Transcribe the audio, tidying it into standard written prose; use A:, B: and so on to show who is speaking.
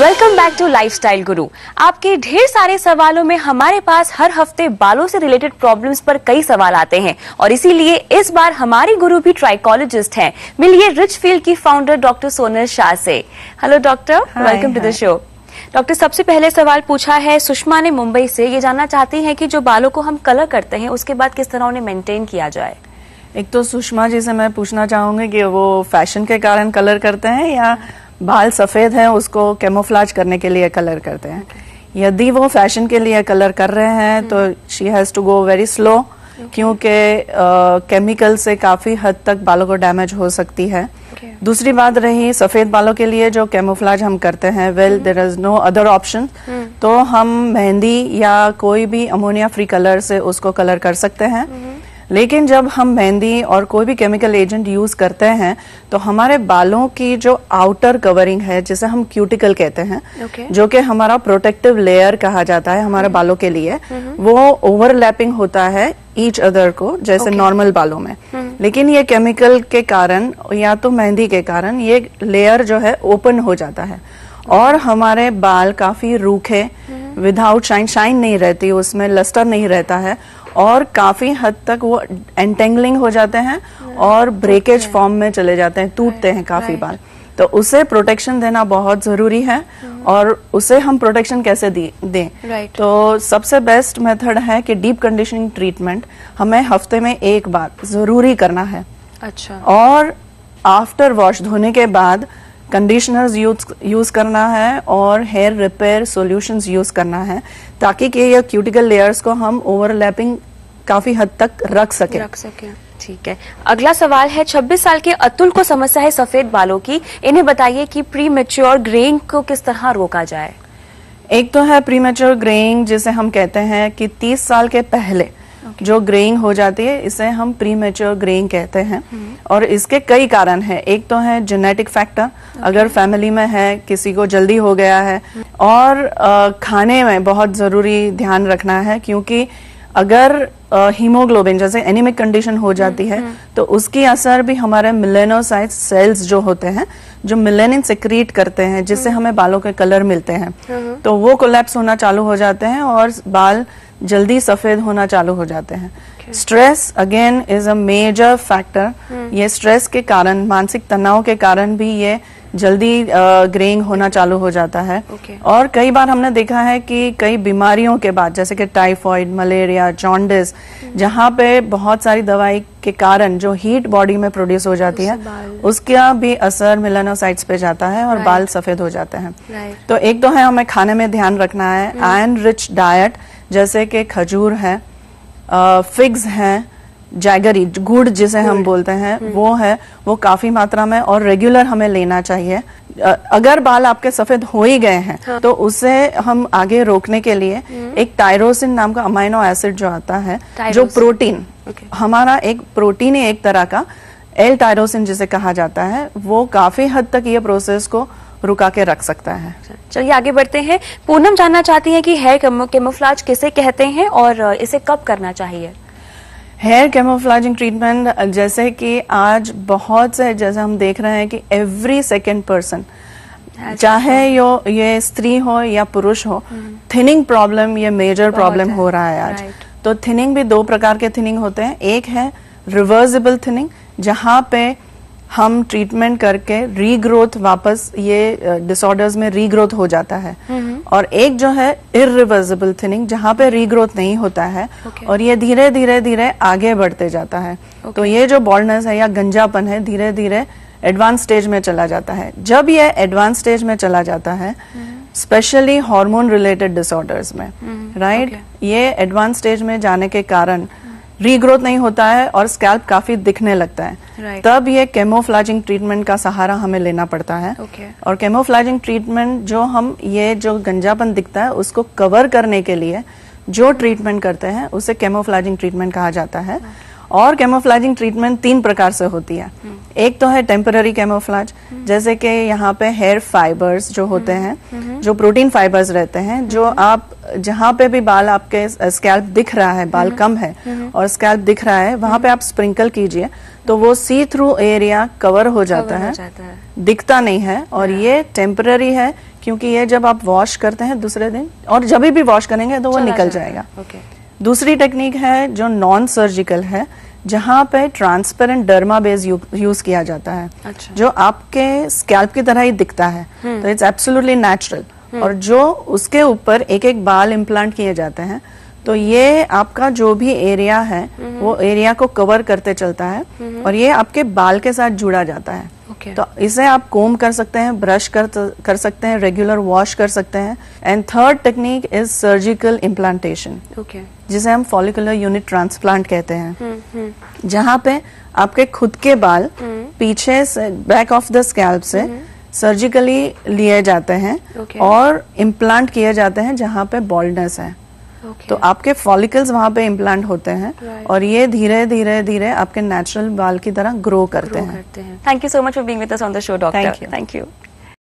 A: Welcome back to lifestyle गुरु। आपके ढेर सारे सवालों में हमारे पास हर हफ्ते बालों से रिलेटेड प्रॉब्लम्स पर कई सवाल आते हैं और इसीलिए इस बार हमारी गुरु भी ट्राइकोलॉजिस्ट हैं। मिलिए रिचफील्ड की फाउंडर डॉक्टर सोनल शाह से। Hello doctor, welcome to the show. Doctor, सबसे पहले सवाल पूछा है सुषमा ने मुंबई से। ये जानना चाहती हैं कि जो बालों को हम कलर करते हैं उसके बाद किस तरह उन्हें मेंटेन किया जाए।
B: एक तो सुषमा जी से मैं पूछना चाहूंगी कि वो फैशन के कारण कलर करते हैं या बाल सफेद है उसको कैमोफ्लेज करने के लिए कलर करते हैं। यदि वो फैशन के लिए कलर कर रहे हैं तो she has to go very slow, क्योंकि केमिकल से काफी हद तक बालों को डैमेज हो सकती है। दूसरी बात रही सफेद बालों के लिए जो कैमोफ्लेज हम करते हैं, well there is no other option, तो हम मेहंदी या कोई भी अमोनिया फ्री कलर से उसको कलर कर सकते हैं। लेकिन जब हम मेहंदी और कोई भी केमिकल एजेंट यूज करते हैं तो हमारे बालों की जो आउटर कवरिंग है, जिसे हम क्यूटिकल कहते हैं, जो कि हमारा प्रोटेक्टिव लेयर कहा जाता है हमारे बालों के लिए, वो ओवरलैपिंग होता है ईच अदर को, जैसे नॉर्मल बालों में। लेकिन ये केमिकल के कारण या तो मेहंदी के कारण ये लेयर जो है ओपन हो जाता है और हमारे बाल काफी रूखे, विदाउट शाइन नहीं रहती, उसमें लस्टर नहीं रहता है और काफी हद तक वो एंटेंगलिंग हो जाते हैं और ब्रेकेज फॉर्म में चले जाते हैं, टूटते हैं काफी बाल। तो उसे प्रोटेक्शन देना बहुत जरूरी है। और उसे हम प्रोटेक्शन कैसे दें? तो सबसे बेस्ट मेथड है कि डीप कंडीशनिंग ट्रीटमेंट हमें हफ्ते में एक बार जरूरी करना है। अच्छा। और आफ्टर वॉश, धोने के बाद कंडीशनर्स यूज करना है और हेयर रिपेयर सॉल्यूशंस यूज करना है, ताकि कि ये क्यूटिकल लेयर्स को हम ओवरलैपिंग काफी हद तक रख सके।
A: ठीक है। अगला सवाल है 26 साल के अतुल को समस्या है सफेद बालों की। इन्हें बताइए कि प्री मैच्योर ग्रेइंग को किस तरह रोका जाए।
B: एक तो है प्री मैच्योर ग्रेइंग, जिसे हम कहते हैं कि 30 साल के पहले जो ग्रेइंग हो जाती है, इसे हम प्री मैच्योर ग्रेइंग कहते हैं। और इसके कई कारण हैं। एक तो है जेनेटिक फैक्टर, अगर फैमिली में है, किसी को जल्दी हो गया है। और खाने में बहुत जरूरी ध्यान रखना है, क्योंकि अगर हीमोग्लोबिन जैसे एनीमिक कंडीशन हो जाती है तो उसकी असर भी हमारे मेलेनोसाइट सेल्स जो होते हैं, जो मेलेनिन सेक्रीट करते हैं, जिससे हमें बालों के कलर मिलते हैं, तो वो कोलैप्स होना चालू हो जाते हैं और बाल जल्दी सफेद होना चालू हो जाते हैं। Stress again is a major factor. ये स्ट्रेस के कारण, मानसिक तनाव के कारण भी ये जल्दी ग्रेइंग होना चालू हो जाता है। और कई बार हमने देखा है कि कई बीमारियों के बाद, जैसे कि टाइफॉइड, मलेरिया, जॉन्डिस, जहाँ पे बहुत सारी दवाई के कारण जो हीट बॉडी में प्रोड्यूस हो जाती है, उसका भी असर मेलानोसाइट्स पे जाता है और बाल सफेद हो जाते हैं। तो एक तो है हमें खाने में ध्यान रखना है, आयरन रिच डाइट, जैसे कि खजूर है, फिग्स हैं, जैगरी गुड़ जिसे हम बोलते हैं, वो है, वो काफी मात्रा में और रेगुलर हमें लेना चाहिए। अगर बाल आपके सफेद हो ही गए हैं तो उसे हम आगे रोकने के लिए एक टायरोसिन नाम का अमाइनो एसिड जो आता है, जो प्रोटीन, हमारा एक प्रोटीन है एक तरह का, एल टायरोसिन जिसे कहा जाता है, वो काफी हद तक ये प्रोसेस को रुका के रख सकता है।
A: चलिए आगे बढ़ते हैं। पूनम जानना चाहती हैं कि हेयर कैमोफ्लेज किसे कहते हैं और इसे कब करना चाहिए।
B: हेयर कैमोफ्लेजिंग ट्रीटमेंट, जैसे कि आज बहुत से, जैसे हम देख रहे हैं कि एवरी सेकेंड पर्सन, चाहे ये स्त्री हो या पुरुष हो, थिनिंग प्रॉब्लम ये मेजर प्रॉब्लम हो रहा है आज। तो थिनिंग भी दो प्रकार के थिनिंग होते हैं। एक है रिवर्सिबल थिनिंग, जहाँ पे हम ट्रीटमेंट करके रीग्रोथ, वापस ये डिसऑर्डर्स में रीग्रोथ हो जाता है। और एक जो है इरिवर्सिबल थिनिंग, जहाँ पे रीग्रोथ नहीं होता है और ये धीरे धीरे धीरे आगे बढ़ते जाता है। तो ये जो बॉल्डनेस है या गंजापन है, धीरे धीरे एडवांस स्टेज में चला जाता है। जब ये एडवांस स्टेज में चला जाता है, स्पेशली हार्मोन रिलेटेड डिसऑर्डर्स में, राइट, ये एडवांस स्टेज में जाने के कारण रीग्रोथ नहीं होता है और स्कैल्प काफी दिखने लगता है। तब ये कैमोफ्लेजिंग ट्रीटमेंट का सहारा हमें लेना पड़ता है। और कैमोफ्लेजिंग ट्रीटमेंट जो हम, ये जो गंजापन दिखता है उसको कवर करने के लिए जो ट्रीटमेंट करते हैं उसे कैमोफ्लेजिंग ट्रीटमेंट कहा जाता है। और कैमोफ्लेजिंग ट्रीटमेंट 3 प्रकार से होती है। एक तो है टेम्पररी कैमोफ्लेज, जैसे कि यहाँ पे हेयर फाइबर्स जो होते हैं, जो प्रोटीन फाइबर्स रहते हैं, जो आप जहाँ पे भी बाल आपके स्कैल्प दिख रहा है, बाल कम है और स्कैल्प दिख रहा है, वहां पे आप स्प्रिंकल कीजिए तो वो सी थ्रू एरिया कवर हो जाता है, दिखता नहीं है। और ये टेम्पररी है, क्योंकि ये जब आप वॉश करते हैं दूसरे दिन और जब भी वॉश करेंगे तो वो निकल जाएगा। दूसरी टेक्निक है जो नॉन सर्जिकल है, जहाँ पे ट्रांसपेरेंट डर्मा बेस यूज किया जाता है। अच्छा। जो आपके स्कैल्प की तरह ही दिखता है, तो इट्स एब्सोल्युटली नेचुरल। और जो उसके ऊपर एक एक बाल इम्प्लांट किए जाते हैं, तो ये आपका जो भी एरिया है वो एरिया को कवर करते चलता है और ये आपके बाल के साथ जुड़ा जाता है। तो इसे आप कोम कर सकते हैं, ब्रश कर सकते हैं, रेगुलर वॉश कर सकते हैं। And third technique is surgical implantation, जिसे हम फॉलिकुलर यूनिट ट्रांसप्लांट कहते हैं, जहाँ पे आपके खुद के बाल पीछे से बैक ऑफ द स्कैल्प से सर्जिकली लिए जाते हैं और इम्प्लांट किए जाते हैं जहाँ पे बॉल्डनेस है। तो आपके फॉलिकल्स वहां पे इम्प्लांट होते हैं और ये धीरे धीरे धीरे आपके नेचुरल बाल की तरह ग्रो करते हैं।
A: Thank you so much for being with us on the show doctor.
B: Thank you.